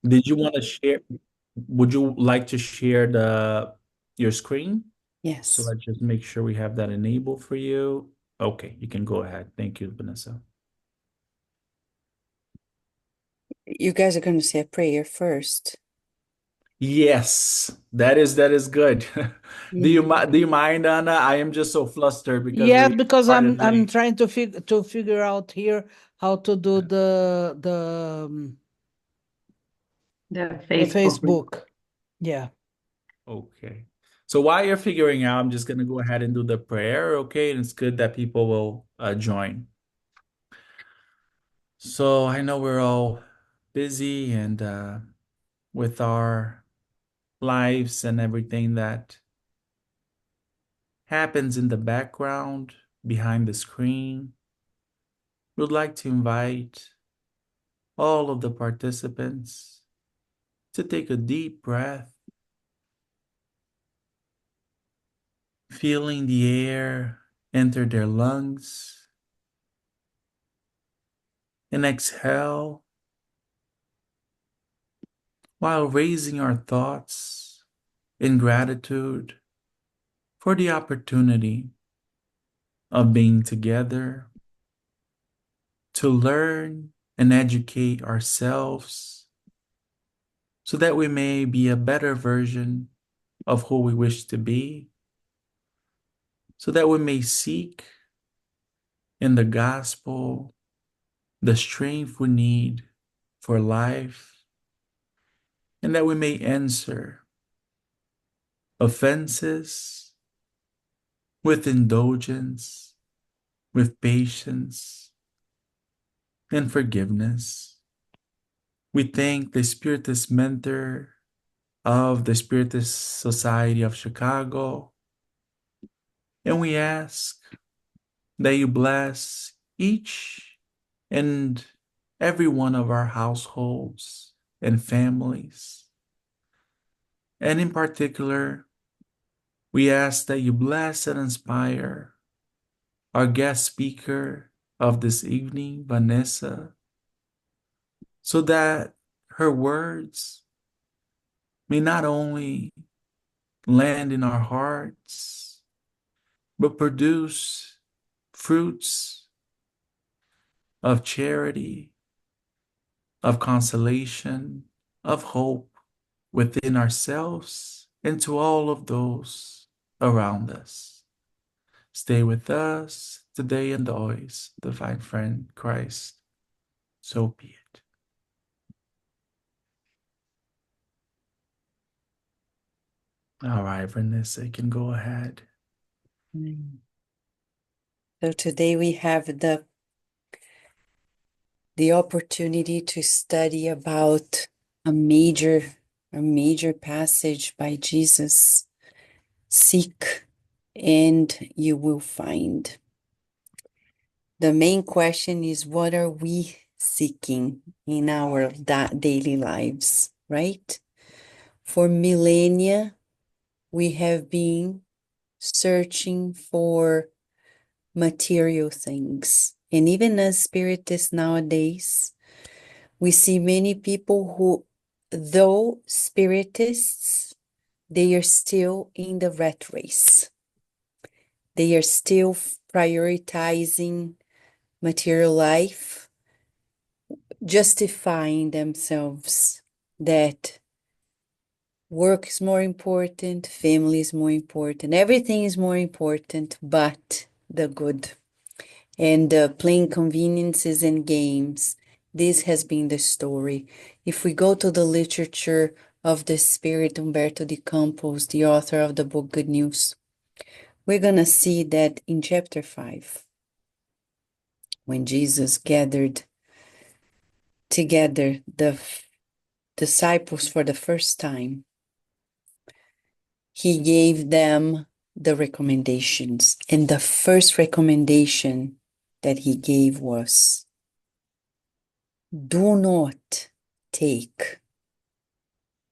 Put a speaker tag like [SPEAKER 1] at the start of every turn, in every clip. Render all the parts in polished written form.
[SPEAKER 1] Did you want to share? Would you like to share your screen? So
[SPEAKER 2] Yes.
[SPEAKER 1] let's just make sure we have that enabled for you. Okay, you can go ahead. Thank you, Vanessa.
[SPEAKER 2] You guys are going to say a prayer first.
[SPEAKER 1] Yes, that is good. Do you mind, Anna? I am just so flustered because
[SPEAKER 3] Yeah,
[SPEAKER 1] we
[SPEAKER 3] because
[SPEAKER 1] started
[SPEAKER 3] I'm
[SPEAKER 1] late.
[SPEAKER 3] trying to figure out here how to do
[SPEAKER 4] The
[SPEAKER 3] the
[SPEAKER 4] Facebook.
[SPEAKER 3] Facebook. Yeah.
[SPEAKER 1] Okay. So while you're figuring out, I'm just gonna go ahead and do the prayer, okay? And it's good that people will join. So I know we're all busy and with our lives and everything that happens in the background behind the screen. We'd like to invite all of the participants to take a deep breath, feeling the air enter their lungs, and exhale while raising our thoughts in gratitude for the opportunity of being together to learn and educate ourselves so that we may be a better version of who we wish to be, so that we may seek in the gospel the strength we need for life, and that we may answer offenses with indulgence, with patience, and forgiveness. We thank the Spiritist mentor of the Spiritist Society of Chicago, and we ask that you bless each and every one of our households and families. And in particular, we ask that you bless and inspire our guest speaker of this evening, Vanessa, so that her words may not only land in our hearts, but produce fruits of charity, of consolation, of hope within ourselves and to all of those around us. Stay with us today and always, divine friend Christ. So be it. All right, Vanessa, you can go ahead.
[SPEAKER 2] So today we have the opportunity to study about a major passage by Jesus. Seek and you will find. The main question is, what are we seeking in our daily lives, right? For millennia, we have been searching for material things. And even as spiritists nowadays, we see many people who, though spiritists, they are still in the rat race. They are still prioritizing material life, justifying themselves that work is more important, family is more important, everything is more important but the good. And playing conveniences and games. This has been the story. If we go to the literature of the spirit Umberto de Campos, the author of the book Good News, we're going to see that in chapter 5, when Jesus gathered together the disciples for the first time, he gave them the recommendations. And the first recommendation that he gave was, do not take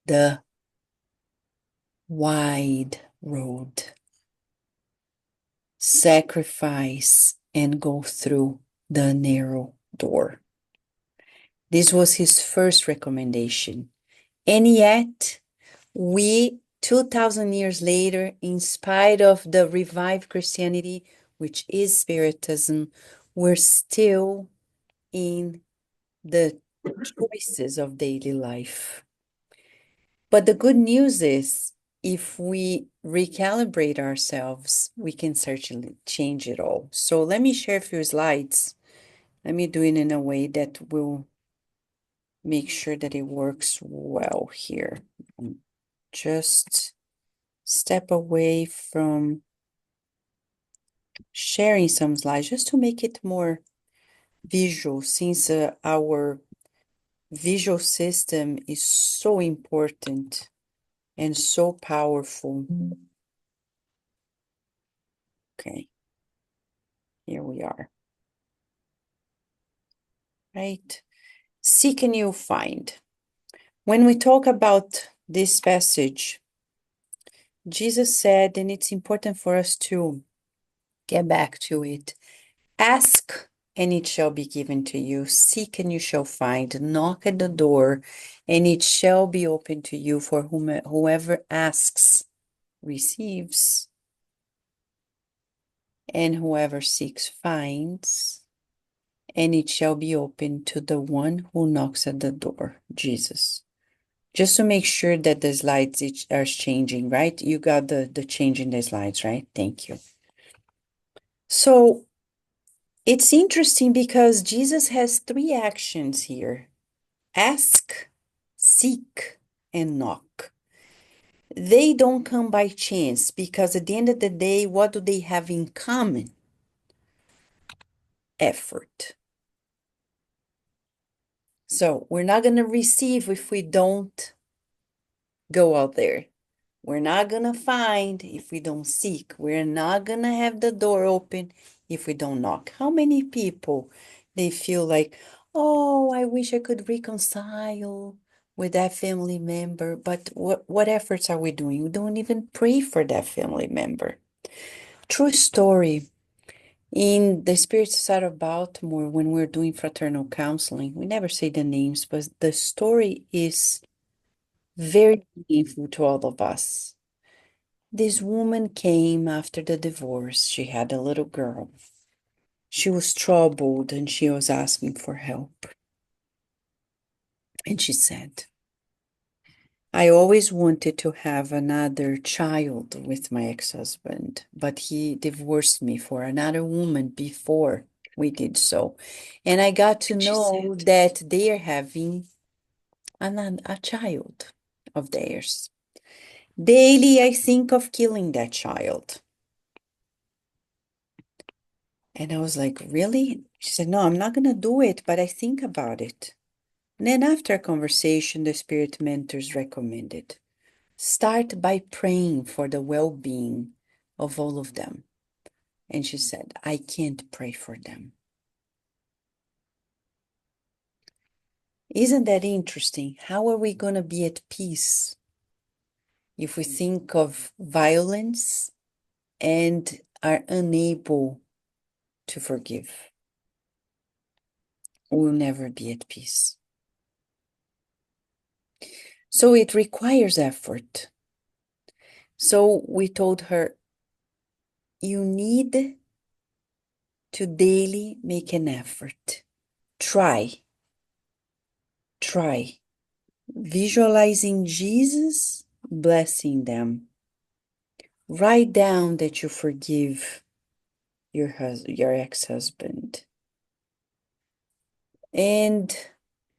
[SPEAKER 2] the wide road. Sacrifice and go through the narrow door. This was his first recommendation. And yet, we, 2000 years later, in spite of the revived Christianity, which is Spiritism, we're still in the choices of daily life. But the good news is, if we recalibrate ourselves, we can certainly change it all. So let me share a few slides. Let me do it in a way that will make sure that it works well here. Just step away from sharing some slides just to make it more visual, since our visual system is so important and so powerful. Okay, here we are. Right? Seek and you'll find. When we talk about this passage, Jesus said, and it's important for us to get back to it, ask and it shall be given to you. Seek and you shall find. Knock at the door and it shall be open to you. For whoever asks receives, and whoever seeks finds, and it shall be open to the one who knocks at the door, Jesus. Just to make sure that the slides are changing, right? You got the change in the slides, right? Thank you. So it's interesting because Jesus has three actions here: ask, seek, and knock. They don't come by chance because at the end of the day, what do they have in common? Effort. So we're not going to receive if we don't go out there. We're not going to find if we don't seek. We're not going to have the door open if we don't knock. How many people, they feel like, oh, I wish I could reconcile with that family member. But what efforts are we doing? We don't even pray for that family member. True story. In the Spirit Society of Baltimore, when we're doing fraternal counseling, we never say the names, but the story is very meaningful to all of us. This woman came after the divorce. She had a little girl. She was troubled and she was asking for help. And she said, I always wanted to have another child with my ex-husband, but he divorced me for another woman before we did so. And I got to know that they are having a child of theirs. Daily, I think of killing that child. And I was like, really? She said, no, I'm not going to do it, but I think about it. And then after a conversation, the spirit mentors recommended, start by praying for the well-being of all of them. And she said, I can't pray for them. Isn't that interesting? How are we going to be at peace if we think of violence and are unable to forgive? We'll never be at peace. So it requires effort. So we told her, you need to daily make an effort. Try. Visualizing Jesus blessing them. Write down that you forgive your ex-husband. And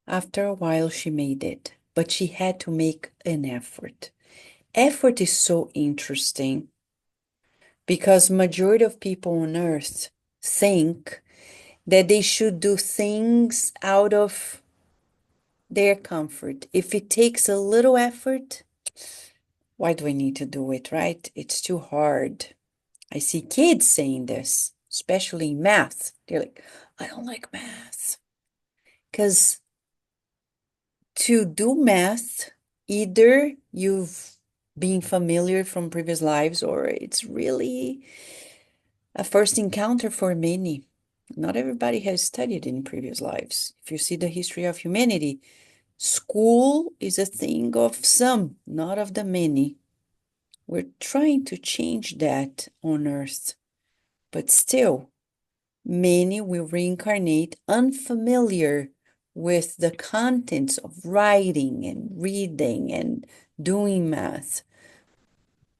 [SPEAKER 2] after a while, she made it, but she had to make an effort. Effort is so interesting because majority of people on earth think that they should do things out of their comfort. If it takes a little effort, why do I need to do it, right? It's too hard. I see kids saying this, especially in math. They're like, I don't like math. Because to do math, either you've been familiar from previous lives or it's really a first encounter for many. Not everybody has studied in previous lives. If you see the history of humanity, School is a thing of some, not of the many. We're trying to change that on earth, but still, many will reincarnate unfamiliar with the contents of writing and reading and doing math.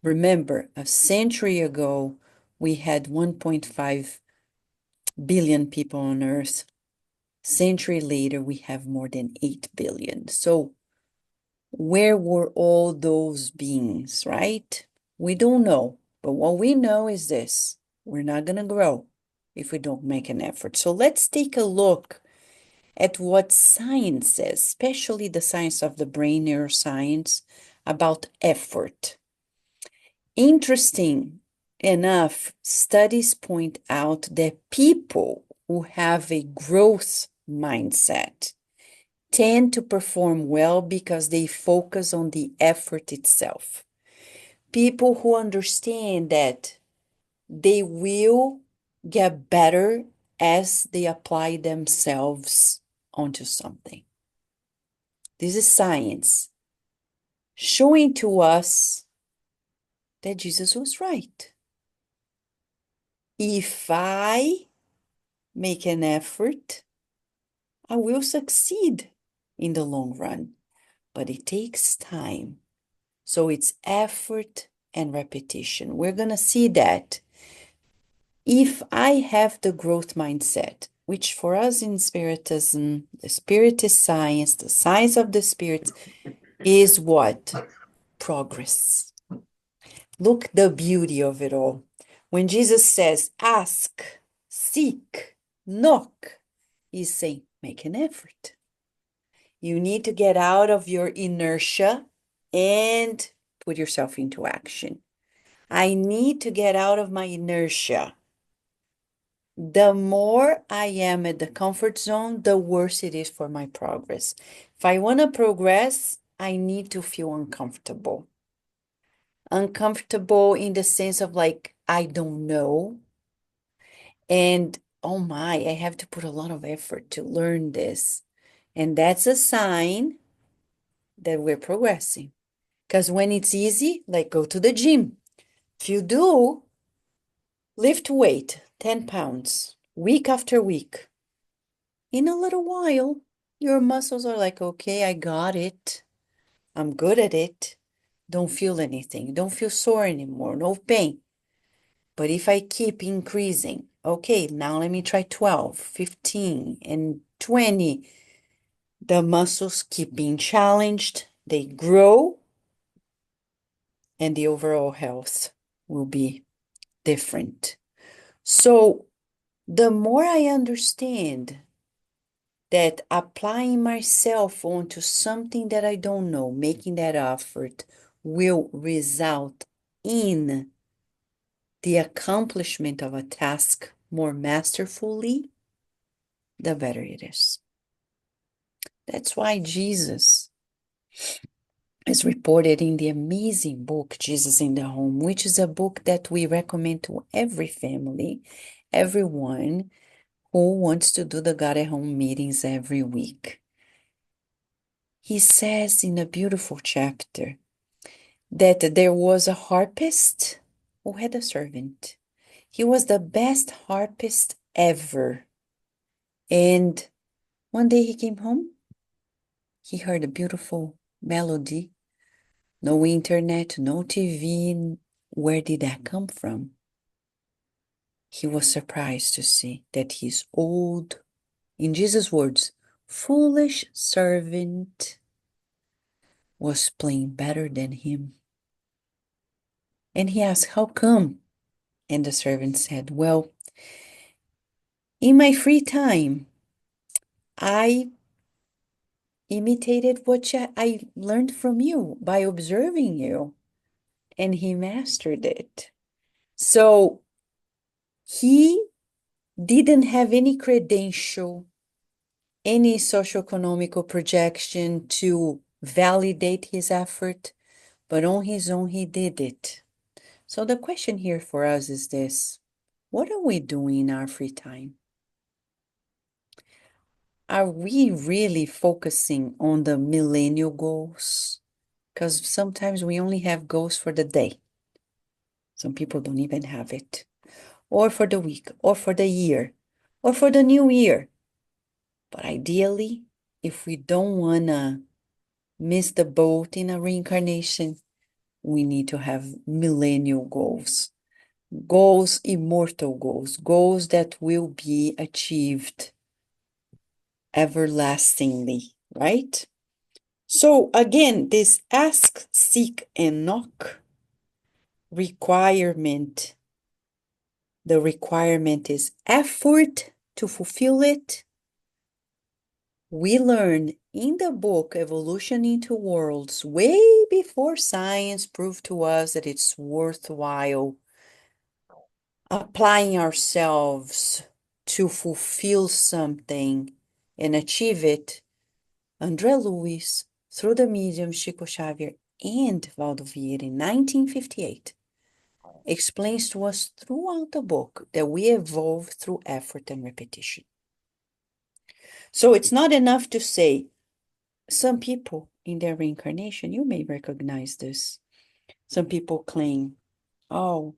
[SPEAKER 2] Remember, a century ago, we had 1.5 billion people on Earth. Century later, we have more than 8 billion. So, where were all those beings, right? We don't know. But what we know is this: we're not going to grow if we don't make an effort. So, let's take a look at what science says, especially the science of the brain, neuroscience, about effort. Interesting enough, studies point out that people who have a growth mindset tend to perform well because they focus on the effort itself. People who understand that they will get better as they apply themselves onto something. This is science showing to us that Jesus was right. If I make an effort, I will succeed in the long run, but it takes time. So it's effort and repetition. We're going to see that if I have the growth mindset, which for us in Spiritism, the Spiritist science, the science of the spirits is what? Progress. Look the beauty of it all. When Jesus says, ask, seek, knock, he's saying, make an effort. You need to get out of your inertia and put yourself into action. I need to get out of my inertia. The more I am at the comfort zone, the worse it is for my progress. If I want to progress, I need to feel uncomfortable. Uncomfortable in the sense of like, I don't know. And oh my, I have to put a lot of effort to learn this. And that's a sign that we're progressing. Because when it's easy, like go to the gym. If you do, lift weight, 10 pounds, week after week. In a little while, your muscles are like, okay, I got it. I'm good at it. Don't feel anything. Don't feel sore anymore. No pain. But if I keep increasing, okay, now let me try 12, 15, and 20. The muscles keep being challenged. They grow. And the overall health will be different. So the more I understand that applying myself onto something that I don't know, making that effort will result in the accomplishment of a task more masterfully, the better it is. That's why Jesus is reported in the amazing book, Jesus in the Home, which is a book that we recommend to every family, everyone who wants to do the God at Home meetings every week. He says in a beautiful chapter that there was a harpist who had a servant. He was the best harpist ever. And one day he came home. He heard a beautiful melody. No internet, no TV. Where did that come from? He was surprised to see that his old, in Jesus' words, foolish servant was playing better than him. And he asked, how come? And the servant said, well, in my free time, I imitated what I learned from you by observing you. And he mastered it. So he didn't have any credential, any socioeconomical projection to validate his effort, but on his own, he did it. So the question here for us is this: what are we doing in our free time? are we really focusing on the millennial goals? Because sometimes we only have goals for the day. Some people don't even have it. Or for the week, or for the year, or for the new year. But ideally, if we don't want to miss the boat in a reincarnation, we need to have millennial goals. Goals, immortal goals, goals that will be achieved everlastingly, right? So again, this ask, seek, and knock requirement, the requirement is effort to fulfill it. We learn in the book Evolution into Worlds, way before science proved to us that it's worthwhile applying ourselves to fulfill something and achieve it. André Luiz, through the medium Chico Xavier and Valdo Vieira in 1958, explains to us throughout the book that we evolve through effort and repetition. So it's not enough to say, some people in their reincarnation, you may recognize this. Some people claim, oh,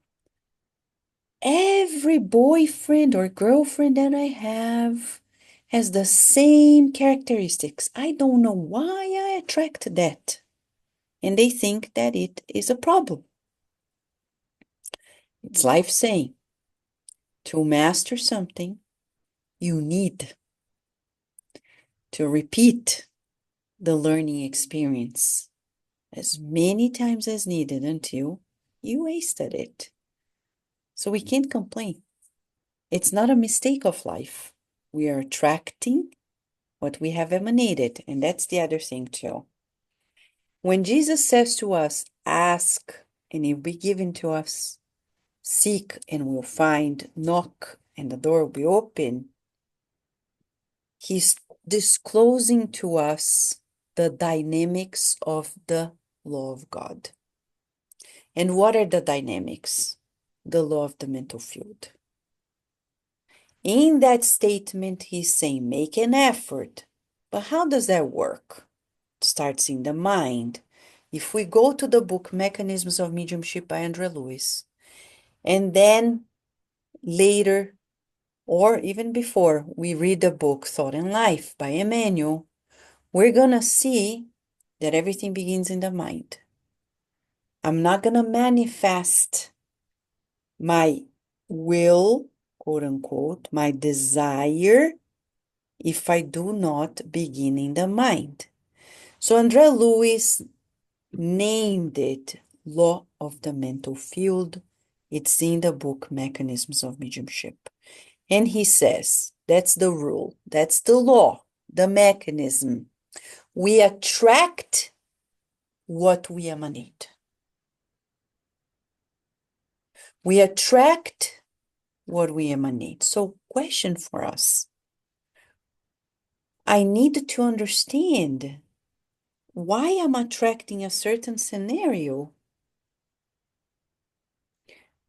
[SPEAKER 2] every boyfriend or girlfriend that I have has the same characteristics. I don't know why I attract that. And they think that it is a problem. It's life saying, to master something, you need to repeat the learning experience as many times as needed until you wasted it. So we can't complain. It's not a mistake of life. We are attracting what we have emanated, and that's the other thing too. When Jesus says to us, ask and it will be given to us, seek and we'll find, knock and the door will be open, he's disclosing to us the dynamics of the law of God. And what are the dynamics? The law of the mental field. In that statement, he's saying, make an effort. But how does that work? It starts in the mind. If we go to the book Mechanisms of Mediumship by André Luiz, and then later, or even before, we read the book Thought and Life by Emmanuel, we're going to see that everything begins in the mind. I'm not going to manifest my will, quote unquote, my desire, if I do not begin in the mind. So André Luiz named it Law of the Mental Field. It's in the book Mechanisms of Mediumship. And he says, that's the rule, that's the law, the mechanism. We attract what we emanate. We attract what we emanate. So, question for us. I need to understand why I'm attracting a certain scenario.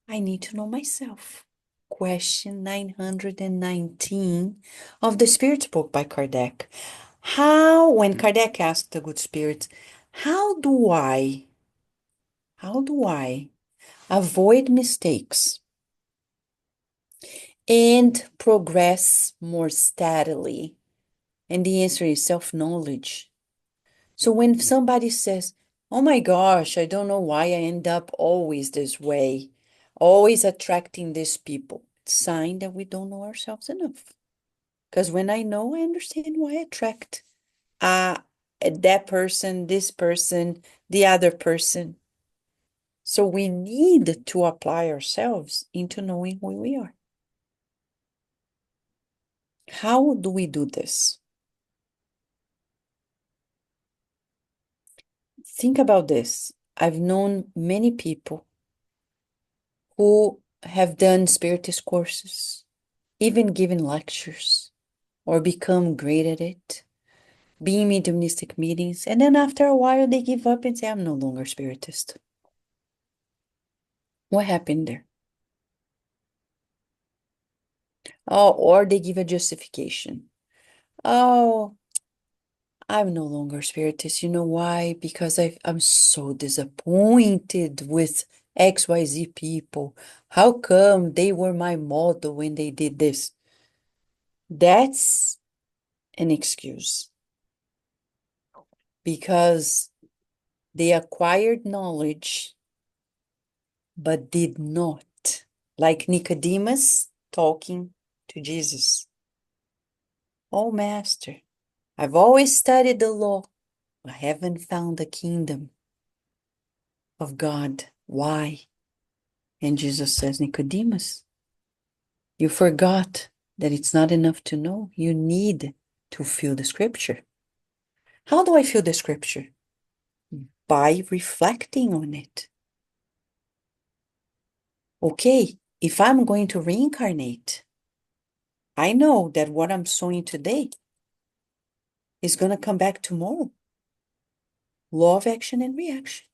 [SPEAKER 2] I need to know myself. Question 919 of the Spirit's book by Kardec. When Kardec asked the good spirits, how do I avoid mistakes and progress more steadily? And the answer is self-knowledge. So when somebody says, oh my gosh, I don't know why I end up always this way, always attracting these people, it's a sign that we don't know ourselves enough. Because when I know, I understand why I attract that person, this person, the other person. So we need to apply ourselves into knowing who we are. How do we do this? Think about this. I've known many people who have done Spiritist courses, even given lectures, or become great at it, being mediumistic meetings, and then after a while they give up and say, I'm no longer Spiritist. What happened there? Oh, or they give a justification. Oh, I'm no longer spiritist. You know why? Because I'm so disappointed with XYZ people. How come they were my model when they did this? That's an excuse because they acquired knowledge but did not. Like Nicodemus talking to Jesus. Oh, Master, I've always studied the law. I haven't found the kingdom of God. Why? And Jesus says, Nicodemus, you forgot that it's not enough to know. You need to feel the scripture. How do I feel the scripture? By reflecting on it. Okay, if I'm going to reincarnate, I know that what I'm sowing today is going to come back tomorrow. Law of action and reaction.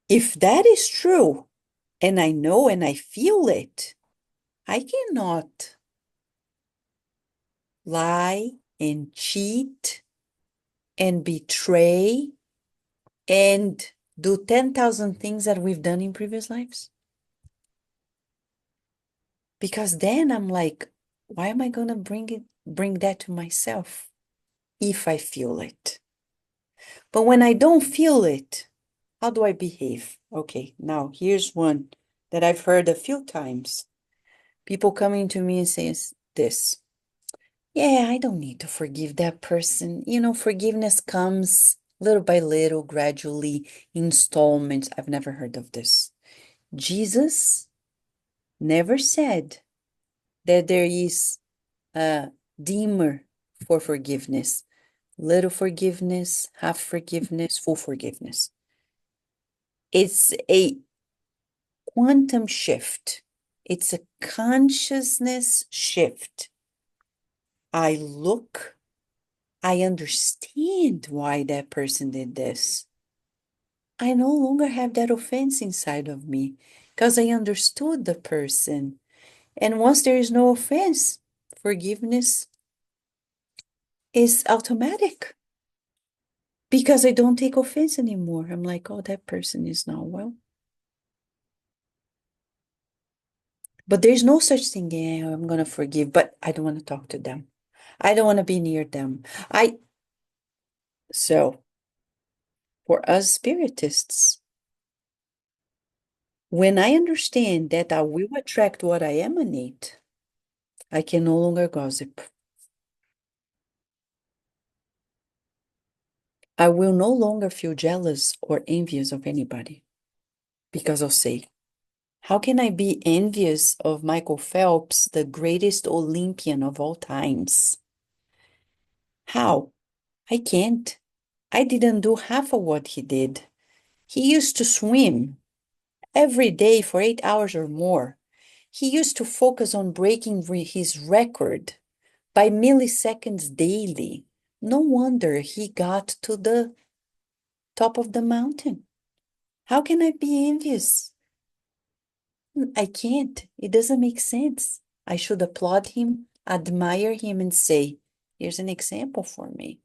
[SPEAKER 2] If that is true, and I know and I feel it, I cannot lie and cheat and betray and do 10,000 things that we've done in previous lives. Because then I'm like, why am I going to bring that to myself if I feel it? But when I don't feel it, how do I behave? Okay, now here's one that I've heard a few times. People coming to me and says this. Yeah, I don't need to forgive that person. You know, forgiveness comes little by little, gradually, installments. I've never heard of this. Jesus never said that there is a dimmer for forgiveness. Little forgiveness, half forgiveness, full forgiveness. It's a quantum shift. It's a consciousness shift. I look, I understand why that person did this. I no longer have that offense inside of me because I understood the person. And once there is no offense, forgiveness is automatic because I don't take offense anymore. I'm like, oh, that person is not well. But there's no such thing, yeah, I'm going to forgive, but I don't want to talk to them. I don't want to be near them. So for us spiritists, when I understand that I will attract what I emanate, I can no longer gossip. I will no longer feel jealous or envious of anybody because I'll say, how can I be envious of Michael Phelps, the greatest Olympian of all times? How? I can't. I didn't do half of what he did. He used to swim every day for 8 hours or more. He used to focus on breaking his record by milliseconds daily. No wonder he got to the top of the mountain. How can I be envious? I can't. It doesn't make sense. I should applaud him, admire him, and say, here's an example for me.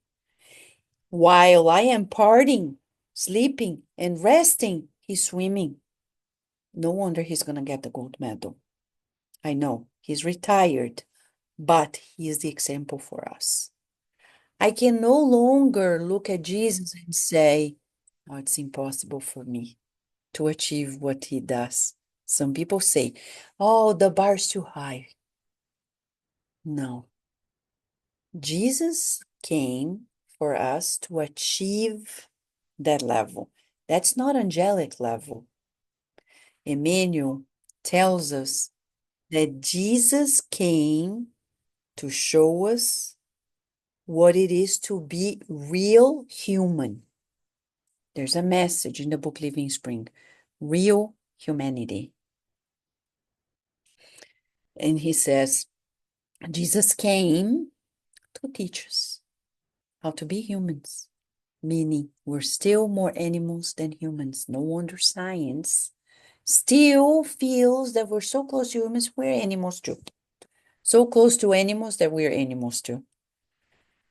[SPEAKER 2] While I am partying, sleeping, and resting, he's swimming. No wonder he's going to get the gold medal. I know he's retired, but he is the example for us. I can no longer look at Jesus and say, oh, it's impossible for me to achieve what he does. Some people say, oh, the bar's too high. No. Jesus came for us to achieve that level. That's not angelic level. Emmanuel tells us that Jesus came to show us what it is to be real human. There's a message in the book Living Spring, real humanity. And he says, Jesus came to teach us how to be humans, meaning we're still more animals than humans. No wonder science still feels that we're so close to humans, we're animals too. so close to animals that we're animals too.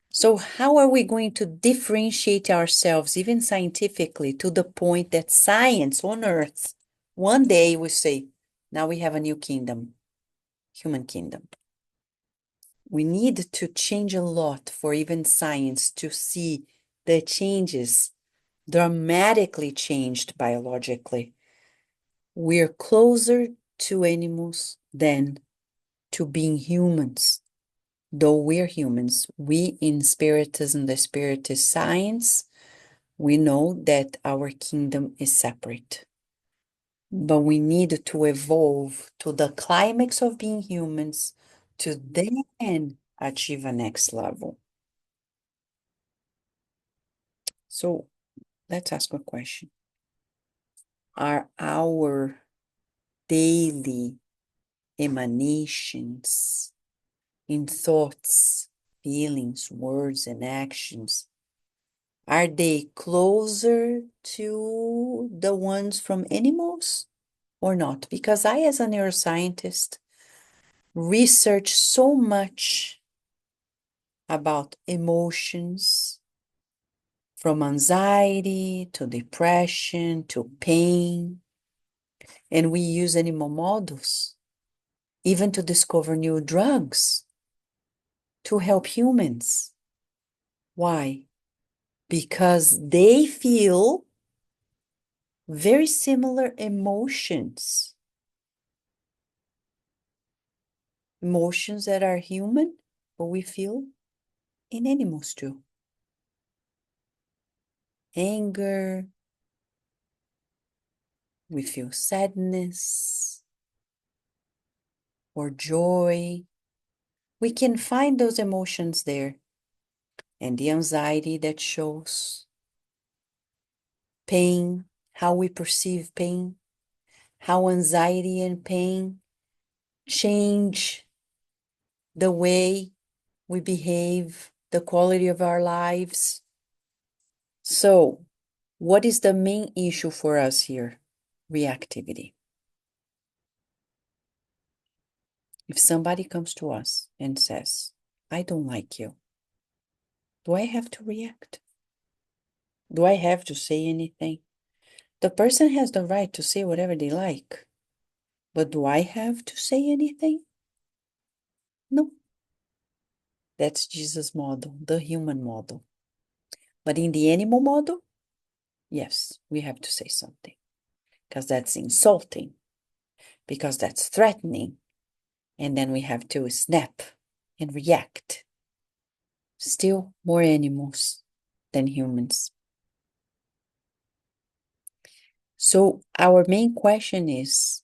[SPEAKER 2] So how are we going to differentiate ourselves, even scientifically, to the point that science on Earth, one day we say, now we have a new kingdom, human kingdom. We need to change a lot for even science to see the changes dramatically changed biologically. We're closer to animals than to being humans. Though we're humans, we in Spiritism, the Spiritist science, we know that our kingdom is separate. But we need to evolve to the climax of being humans to then achieve a next level. So let's ask a question. Are our daily emanations in thoughts, feelings, words, and actions, are they closer to the ones from animals or not? Because I, as a neuroscientist, research so much about emotions, from anxiety to depression to pain, and we use animal models even to discover new drugs to help humans. Why? Because they feel very similar emotions. Emotions that are human, but we feel in animals too. Anger, we feel sadness or joy. We can find those emotions there. And the anxiety that shows pain, how we perceive pain, how anxiety and pain change the way we behave, the quality of our lives. So, what is the main issue for us here? Reactivity. If somebody comes to us and says, I don't like you, do I have to react? Do I have to say anything? The person has the right to say whatever they like, but do I have to say anything? No. That's Jesus' model, the human model. But in the animal model, yes, we have to say something because that's insulting, because that's threatening, and then we have to snap and react. Still more animals than humans. So our main question is,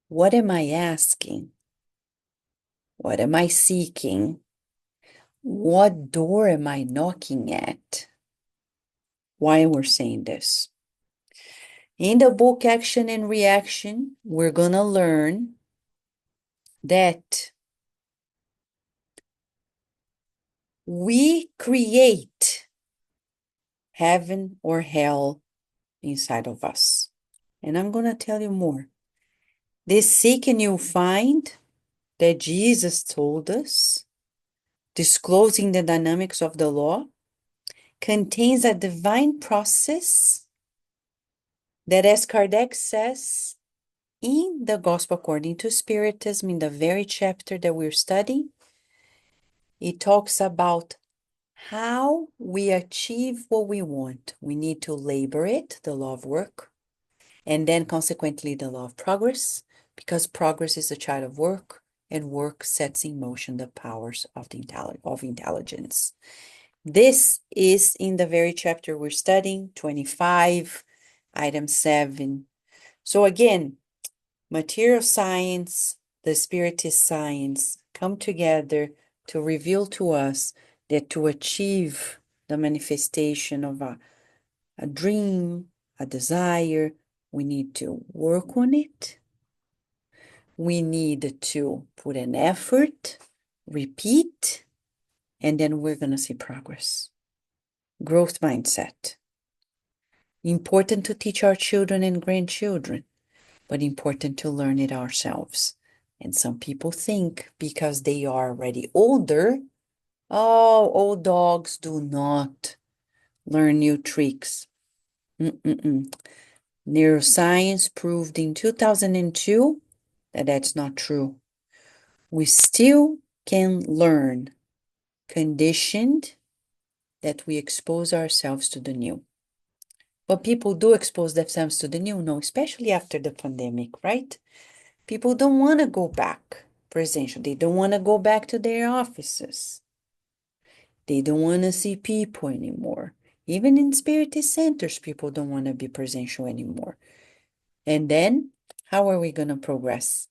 [SPEAKER 2] what am I asking? What am I seeking? What door am I knocking at? Why we're saying this? In the book Action and Reaction, we're gonna learn that we create heaven or hell inside of us. And I'm gonna tell you more. This seek and you'll find that Jesus told us, disclosing the dynamics of the law, contains a divine process that, as Kardec says, in the Gospel according to Spiritism, in the very chapter that we're studying, it talks about how we achieve what we want. We need to labor it, the law of work, and then consequently the law of progress, because progress is a child of work, and work sets in motion the powers of intelligence. This is in the very chapter we're studying, 25, item 7. So again, material science, the Spiritist science come together to reveal to us that to achieve the manifestation of a dream, a desire, we need to work on it. We need to put an effort, repeat, and then we're going to see progress. Growth mindset. Important to teach our children and grandchildren, but important to learn it ourselves. And some people think because they are already older, oh, old dogs do not learn new tricks. Mm-mm-mm. Neuroscience proved in 2002 that that's not true. We still can learn, conditioned that we expose ourselves to the new. But people do expose themselves to the new, no, especially after the pandemic, right? People don't want to go back presential. They don't want to go back to their offices. They don't want to see people anymore. Even in Spiritist centers, people don't want to be presential anymore. And then, how are we going to progress?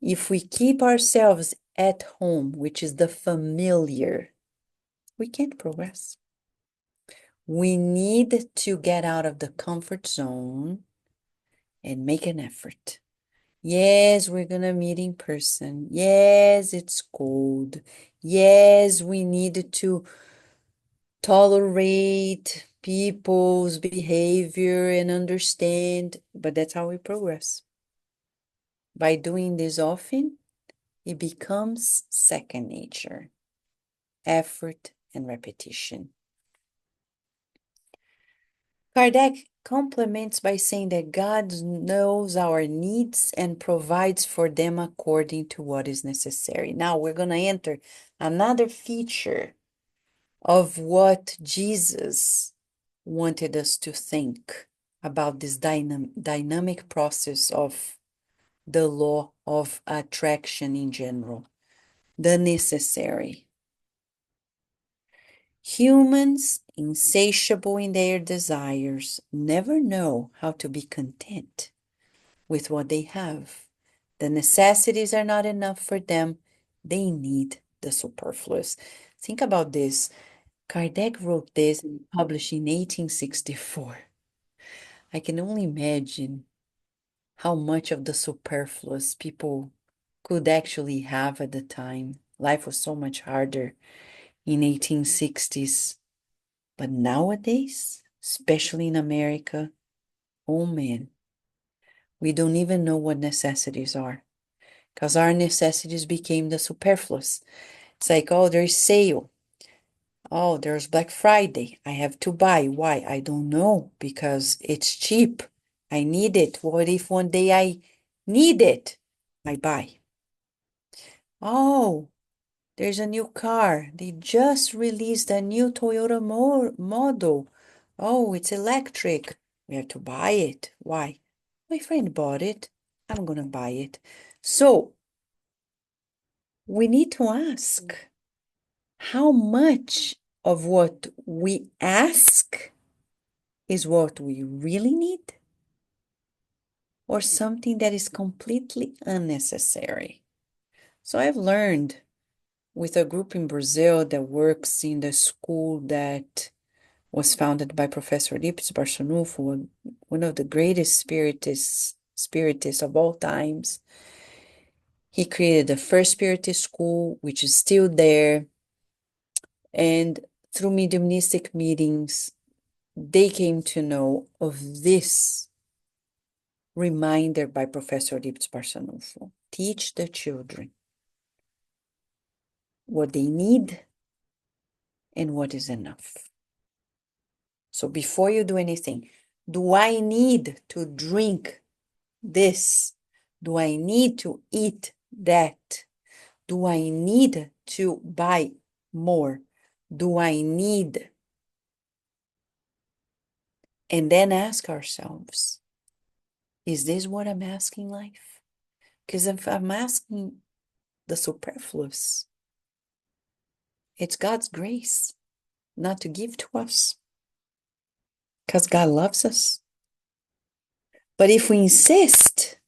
[SPEAKER 2] If we keep ourselves at home, which is the familiar, we can't progress. We need to get out of the comfort zone and make an effort. Yes, we're going to meet in person. Yes, it's cold. Yes, we need to tolerate people's behavior and understand, but that's how we progress. By doing this often, it becomes second nature, effort and repetition. Kardec complements by saying that God knows our needs and provides for them according to what is necessary. Now we're going to enter another feature of what Jesus wanted us to think about this dynamic process of the law of attraction in general, the necessary. Humans, insatiable in their desires, never know how to be content with what they have. The necessities are not enough for them. They need the superfluous. Think about this. Kardec wrote this and published in 1864. I can only imagine how much of the superfluous people could actually have at the time. Life was so much harder in 1860s. But nowadays, especially in America, oh man, we don't even know what necessities are because our necessities became the superfluous. It's like, oh, there's sale. Oh, there's Black Friday. I have to buy. Why? I don't know because it's cheap. I need it. What if one day I need it? I buy. Oh, there's a new car. They just released a new Toyota model. Oh, it's electric. We have to buy it. Why? My friend bought it. I'm gonna buy it. So we need to ask how much of what we ask is what we really need or something that is completely unnecessary. So I've learned with a group in Brazil that works in the school that was founded by Professor Eurípides Barçanufo, one of the greatest spiritists of all times. He created the first Spiritist school, which is still there. And through mediumistic meetings, they came to know of this reminder by Professor Eurípides Barçanufo. Teach the children what they need and what is enough. So before you do anything, do I need to drink this? Do I need to eat that? Do I need to buy more? Do I need? And then ask ourselves, is this what I'm asking life? Because if I'm asking the superfluous, it's God's grace not to give to us. Because God loves us. But if we insist,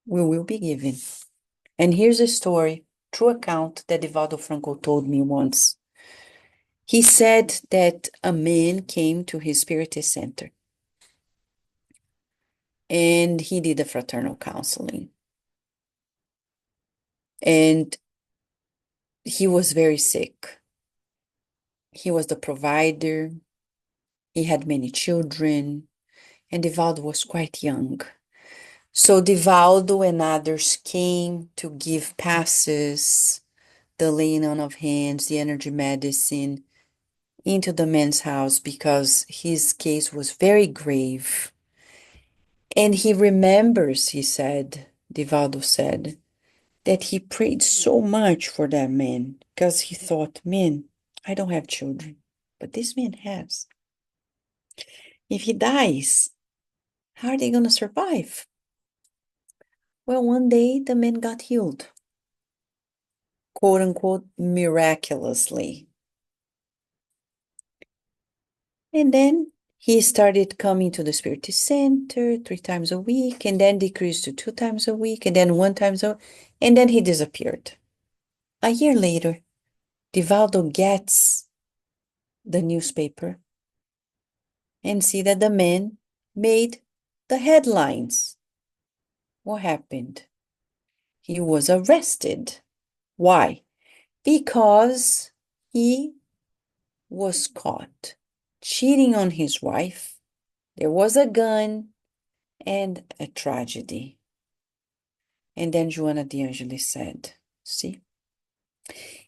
[SPEAKER 2] we will be given. And here's a story, true account that Divaldo Franco told me once. He said that a man came to his Spiritist center and he did a fraternal counseling. And he was very sick. He was the provider. He had many children. And Divaldo was quite young. So Divaldo and others came to give passes, the laying on of hands, the energy medicine into the man's house because his case was very grave. And he remembers, he said, Divaldo said, that he prayed so much for that man because he thought, man, I don't have children, but this man has. If he dies, how are they going to survive? Well, one day the man got healed, quote unquote, miraculously. And then he started coming to the Spiritist Center 3 times a week, and then decreased to 2 times a week, and then 1 time a week, and then he disappeared. A year later, Divaldo gets the newspaper and see that the man made the headlines. What happened? He was arrested. Why? Because he was caught cheating on his wife. There was a gun and a tragedy. And then Joana de Angelis said, see,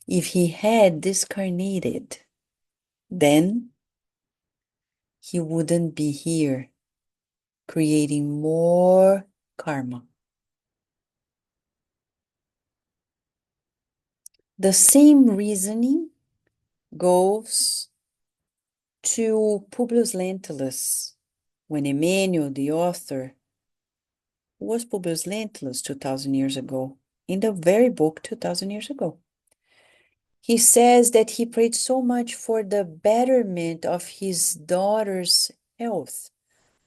[SPEAKER 2] if he had discarnated, then he wouldn't be here creating more karma. The same reasoning goes to Publius Lentulus, when Emmanuel, the author, who was Publius Lentulus 2,000 years ago, in the very book 2,000 years ago. He says that he prayed so much for the betterment of his daughter's health.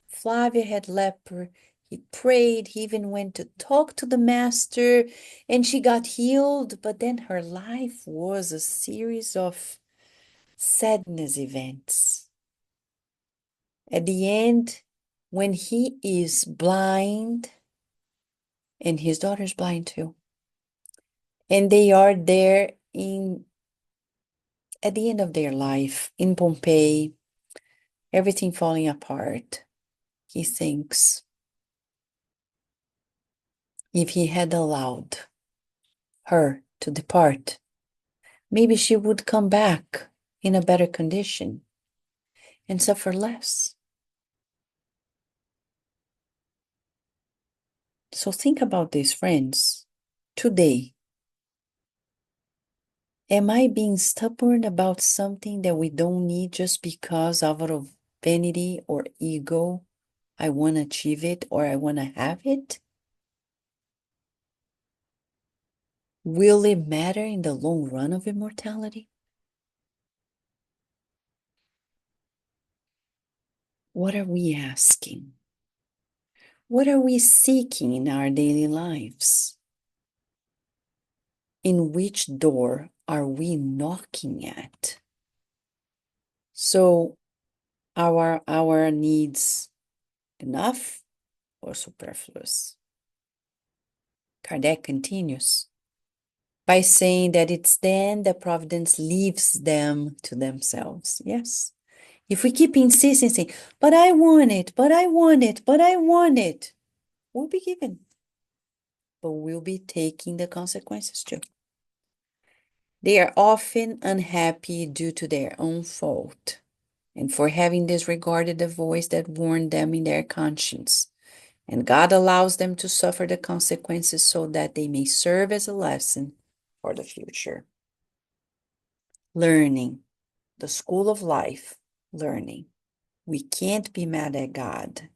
[SPEAKER 2] Flavia had leper. He prayed. He even went to talk to the master, and she got healed. But then her life was a series of sadness events. At the end, when he is blind, and his daughter's blind too, and they are there at the end of their life in Pompeii, everything falling apart, he thinks, if he had allowed her to depart, maybe she would come back in a better condition and suffer less. So think about this, friends. Today, am I being stubborn about something that we don't need just because out of vanity or ego, I want to achieve it or I want to have it? Will it matter in the long run of immortality? What are we asking? What are we seeking in our daily lives? In which door are we knocking at? So, are our needs enough or superfluous? Kardec continues by saying that it's then that providence leaves them to themselves. Yes. If we keep insisting, saying, but I want it, but I want it, but I want it, we'll be given. But we'll be taking the consequences too. They are often unhappy due to their own fault and for having disregarded the voice that warned them in their conscience. And God allows them to suffer the consequences so that they may serve as a lesson for the future. Learning, the school of life, learning. We can't be mad at God.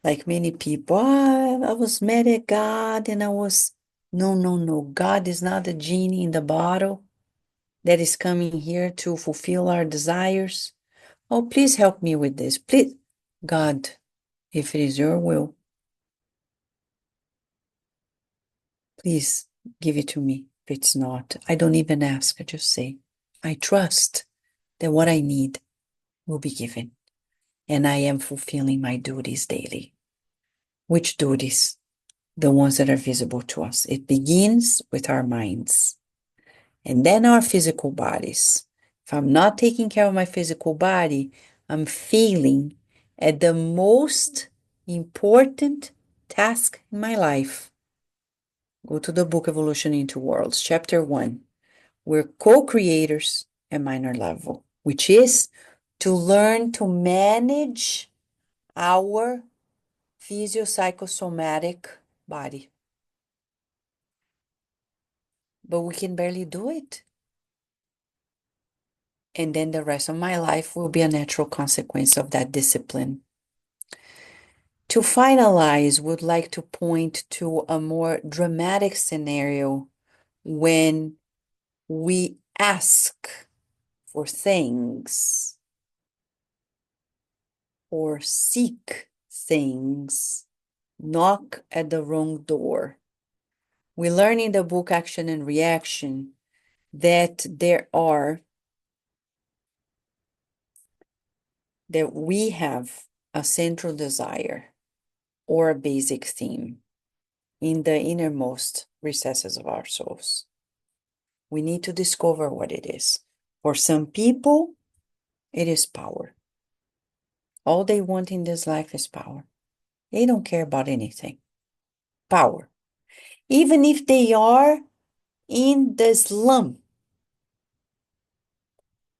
[SPEAKER 2] Like many people, I was mad at God and I was, no. God is not the genie in the bottle that is coming here to fulfill our desires. Oh, please help me with this. Please, God, if it is your will, please give it to me. If it's not, I don't even ask. I just say, I trust that what I need will be given. And I am fulfilling my duties daily. Which duties? The ones that are visible to us. It begins with our minds and then our physical bodies. If I'm not taking care of my physical body, I'm failing at the most important task in my life. Go to the book Evolution into Worlds, chapter 1. We're co-creators at minor level, which is to learn to manage our physio-psychosomatic body. But we can barely do it. And then the rest of my life will be a natural consequence of that discipline. To finalize, would like to point to a more dramatic scenario when we ask for things or seek things, knock at the wrong door. We learn in the book Action and Reaction that we have a central desire or a basic theme in the innermost recesses of our souls. We need to discover what it is. For some people, it is power. All they want in this life is power. They don't care about anything. Power. Even if they are in the slum,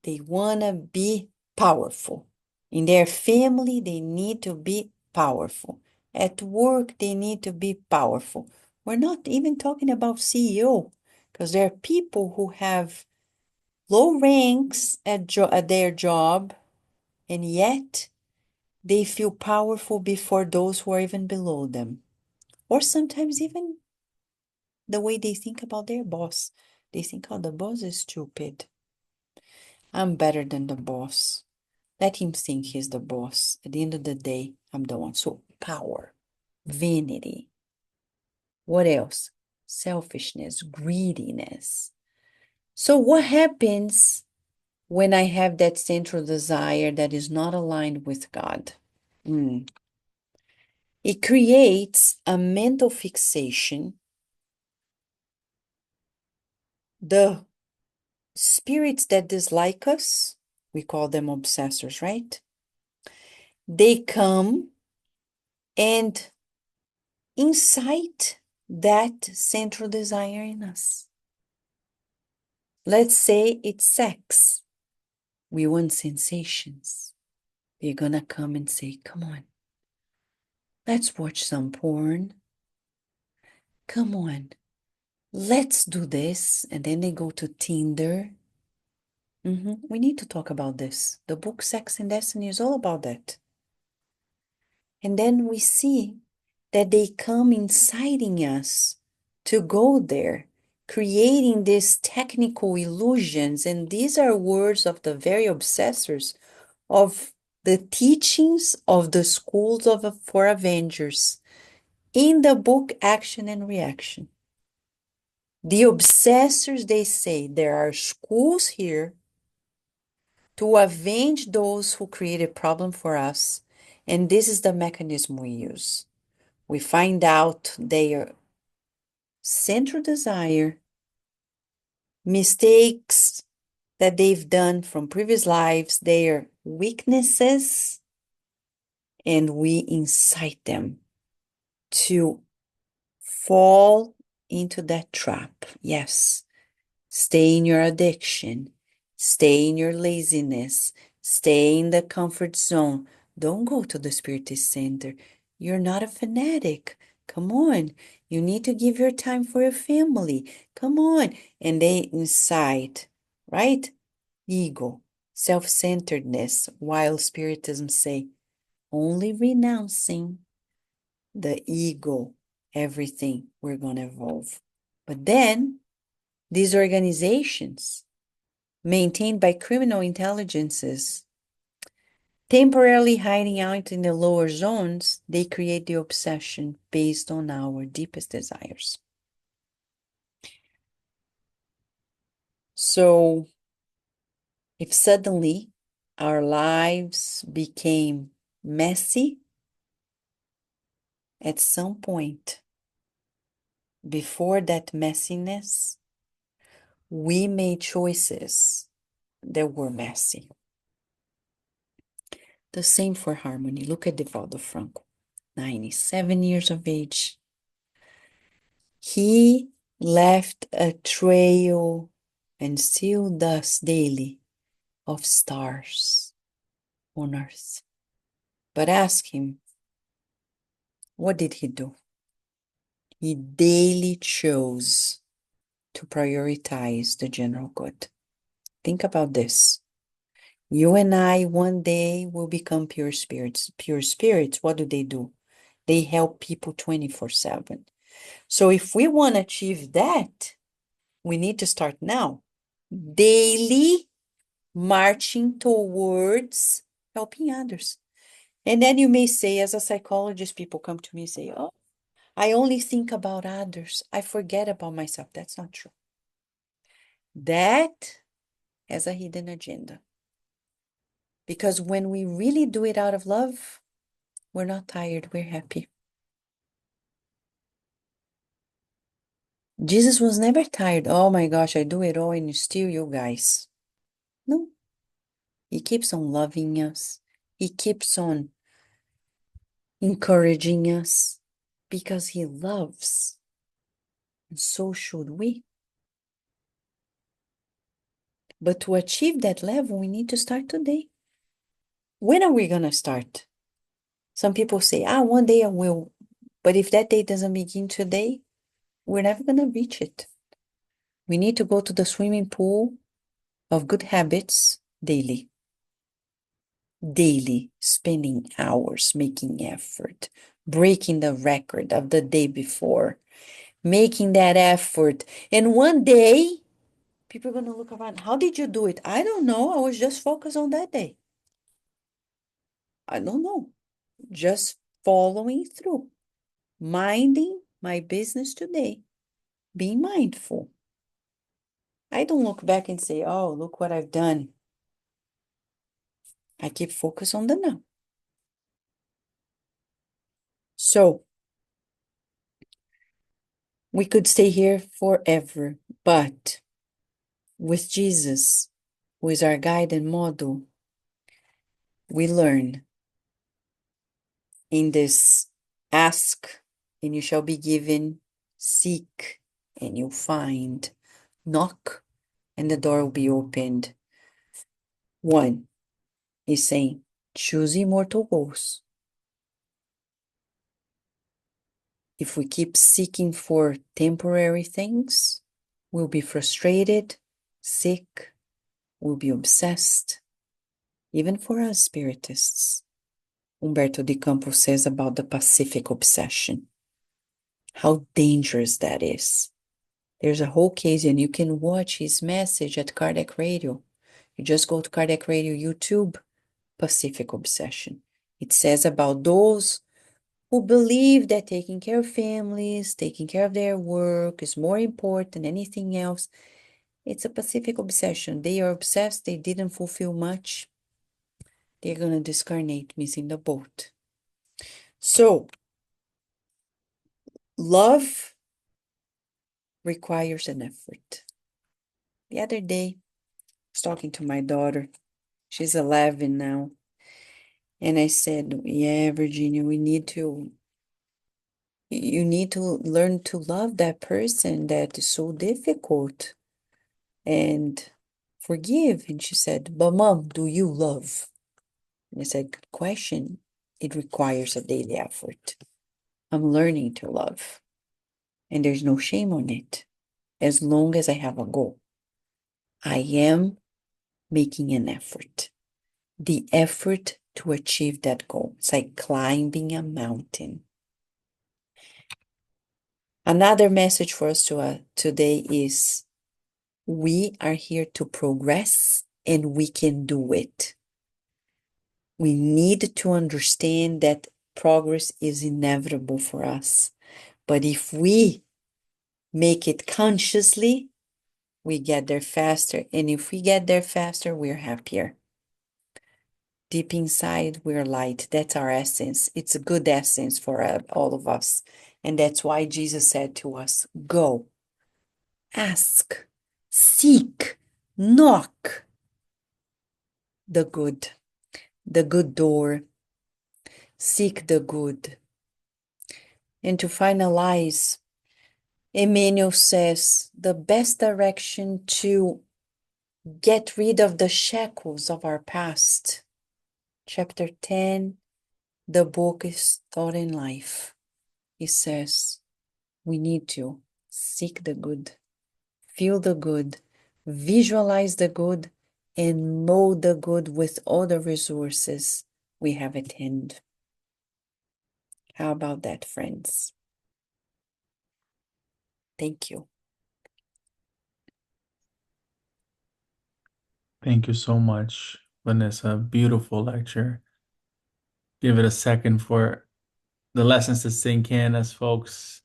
[SPEAKER 2] they want to be powerful. In their family, they need to be powerful. At work, they need to be powerful. We're not even talking about CEO, because there are people who have low ranks at their job, and yet they feel powerful before those who are even below them. Or sometimes even the way they think about their boss. They think, oh, the boss is stupid. I'm better than the boss. Let him think he's the boss. At the end of the day, I'm the one. So power, vanity. What else? Selfishness, greediness. So what happens when I have that central desire that is not aligned with God? It creates a mental fixation. The spirits that dislike us, we call them obsessors, right? They come and incite that central desire in us. Let's say it's sex. We want sensations. They're gonna come and say, come on, let's watch some porn. Come on, let's do this. And then they go to Tinder. We need to talk about this. The book Sex and Destiny is all about that. And then we see that they come inciting us to go there, creating these technical illusions. And these are words of the very obsessors of the teachings of the schools for Avengers in the book Action and Reaction. The obsessors, they say there are schools here to avenge those who created problem for us. And this is the mechanism we use. We find out their central desire, mistakes that they've done from previous lives, their weaknesses, and we incite them to fall into that trap. Yes, stay in your addiction, stay in your laziness, stay in the comfort zone. Don't go to the Spiritist Center. You're not a fanatic. Come on. You need to give your time for your family. Come on. And they incite, right? Ego, self-centeredness, while Spiritism say, only renouncing the ego, everything we're going to evolve. But then, these organizations, maintained by criminal intelligences, temporarily hiding out in the lower zones, they create the obsession based on our deepest desires. So, if suddenly our lives became messy, at some point, before that messiness, we made choices that were messy. The same for harmony. Look at Divaldo Franco. 97 years of age. He left a trail and still does daily of stars on earth. But ask him, what did he do? He daily chose to prioritize the general good. Think about this. You and I one day will become pure spirits. Pure spirits, what do? They help people 24/7. So if we want to achieve that, we need to start now. Daily marching towards helping others. And then you may say, as a psychologist, people come to me and say, oh, I only think about others. I forget about myself. That's not true. That has a hidden agenda. Because when we really do it out of love, we're not tired, we're happy. Jesus was never tired. Oh my gosh, I do it all and still you guys. No. He keeps on loving us. He keeps on encouraging us because he loves. And so should we. But to achieve that level, we need to start today. When are we going to start? Some people say, one day I will. But if that day doesn't begin today, we're never going to reach it. We need to go to the swimming pool of good habits daily. Daily, spending hours, making effort, breaking the record of the day before, making that effort. And one day, people are going to look around. How did you do it? I don't know. I was just focused on that day. I don't know. Just following through. Minding my business today. Being mindful. I don't look back and say, oh, look what I've done. I keep focused on the now. So, we could stay here forever, but with Jesus, who is our guide and model, we learn in this ask and you shall be given, seek and you'll find, knock and the door will be opened. One is saying, choose immortal goals. If we keep seeking for temporary things, we'll be frustrated, sick, we'll be obsessed. Even for us Spiritists. Humberto de Campos says about the Pacific obsession. How dangerous that is. There's a whole case and you can watch his message at Cardiac Radio. You just go to Cardiac Radio YouTube, Pacific obsession. It says about those who believe that taking care of families, taking care of their work is more important than anything else. It's a Pacific obsession. They are obsessed. They didn't fulfill much. They're going to discarnate, missing the boat. So, love requires an effort. The other day, I was talking to my daughter. She's 11 now. And I said, yeah, Virginia, you need to learn to love that person that is so difficult and forgive. And she said, but Mom, do you love? And I said, good question. It requires a daily effort. I'm learning to love. And there's no shame on it. As long as I have a goal. I am making an effort. The effort to achieve that goal. It's like climbing a mountain. Another message for us today is we are here to progress and we can do it. We need to understand that progress is inevitable for us. But if we make it consciously, we get there faster. And if we get there faster, we're happier. Deep inside, we're light. That's our essence. It's a good essence for all of us. And that's why Jesus said to us, go, ask, seek, knock. The good door. Seek the good. And to finalize, Emmanuel says the best direction to get rid of the shackles of our past. Chapter 10, the book is Thought in Life. He says we need to seek the good, feel the good, visualize the good, and know the good with all the resources we have at hand. How about that, friends? Thank you.
[SPEAKER 1] Thank you so much, Vanessa. Beautiful lecture. Give it a second for the lessons to sink in as folks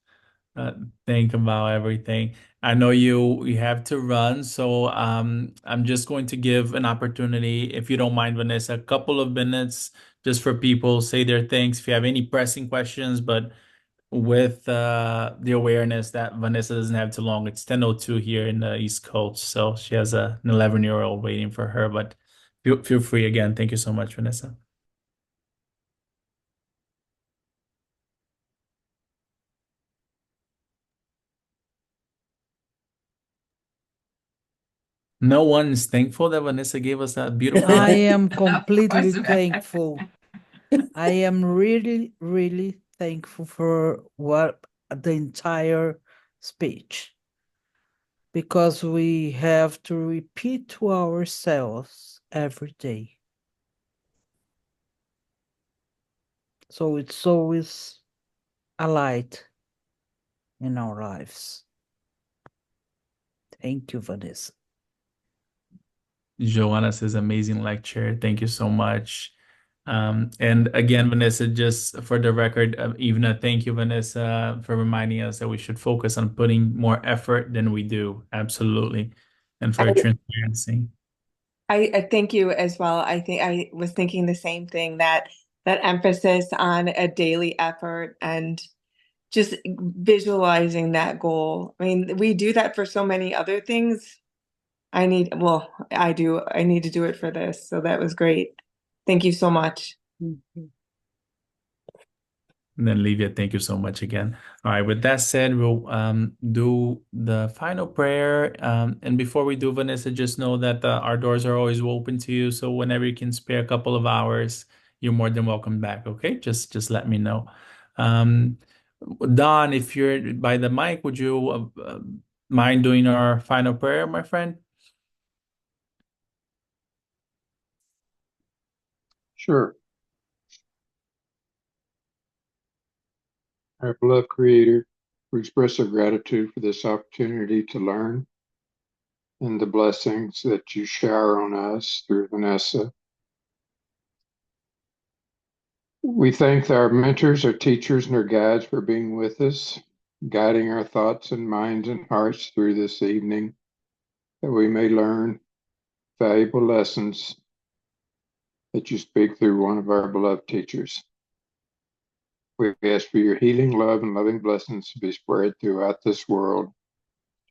[SPEAKER 1] think about everything. I know you have to run, so I'm just going to give an opportunity, if you don't mind, Vanessa, a couple of minutes just for people say their thanks. If you have any pressing questions, but with the awareness that Vanessa doesn't have too long. It's 10:02 here in the East Coast, so she has an 11-year-old waiting for her. But feel free again. Thank you so much, Vanessa. No one is thankful that Vanessa gave us that beautiful
[SPEAKER 3] I
[SPEAKER 1] lecture.
[SPEAKER 3] am completely
[SPEAKER 4] course.
[SPEAKER 3] thankful. I am really, really thankful for what the entire speech, because we have to repeat to ourselves every day. So it's always a light in our lives. Thank you, Vanessa.
[SPEAKER 1] Joanna says amazing lecture. Thank you so much. And again, Vanessa, just for the record, Ivna, thank you, Vanessa, for reminding us that we should focus on putting more effort than we do. Absolutely. And for your
[SPEAKER 5] I,
[SPEAKER 1] transparency.
[SPEAKER 5] I thank you as well. I think I was thinking the same thing, that emphasis on a daily effort and just visualizing that goal. I mean, we do that for so many other things. I do. I need to do it for this. So that was great. Thank you so much.
[SPEAKER 2] Mhm.
[SPEAKER 1] And then Livia, thank you so much again. All right, with that said, we'll do the final prayer. And before we do, Vanessa, just know that our doors are always open to you. So whenever you can spare a couple of hours, you're more than welcome back. Okay, just let me know. Um, Don, if you're by the mic, would you mind doing our final prayer, my friend?
[SPEAKER 6] Sure. Our beloved Creator, we express our gratitude for this opportunity to learn and the blessings that you shower on us through Vanessa. We thank our mentors, our teachers, and our guides for being with us, guiding our thoughts and minds and hearts through this evening, that we may learn valuable lessons that you speak through one of our beloved teachers. We ask for your healing, love, and loving blessings to be spread throughout this world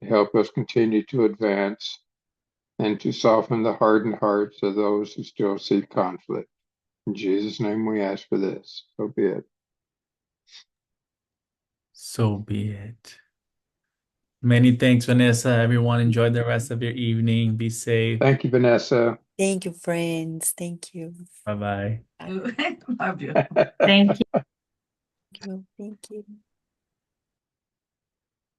[SPEAKER 6] to help us continue to advance and to soften the hardened hearts of those who still seek conflict. In Jesus' name we ask for this. So be it.
[SPEAKER 1] So be it. Many thanks, Vanessa. Everyone, enjoy the rest of your evening. Be safe.
[SPEAKER 6] Thank you, Vanessa.
[SPEAKER 2] Thank you, friends. Thank you.
[SPEAKER 1] Bye bye.
[SPEAKER 4] Love you.
[SPEAKER 5] Thank you.
[SPEAKER 2] Thank you. Thank you.